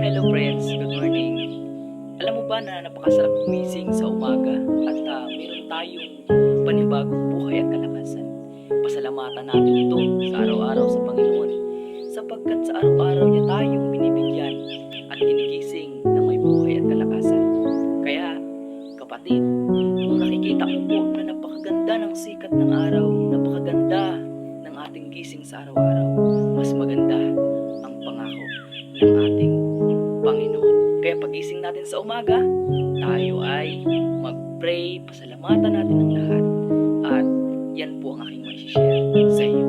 Hello friends, good morning. Alam mo ba na napakasarap gumising sa umaga at meron tayong panibagong buhay at kalakasan. Pasalamatan natin ito sa araw-araw sa Panginoon sapagkat sa araw-araw niya tayong binibigyan at ginigising ng may buhay at kalakasan. Kaya kapatid, kung nakikita mo po na napakaganda ng sikat ng araw, napakaganda ng ating gising sa araw-araw, mas maganda ang pangako ng ating Panginoon. Kaya pagising natin sa umaga, tayo ay mag-pray, pasalamatan natin ang lahat. At yan po ang aking may share sa iyo.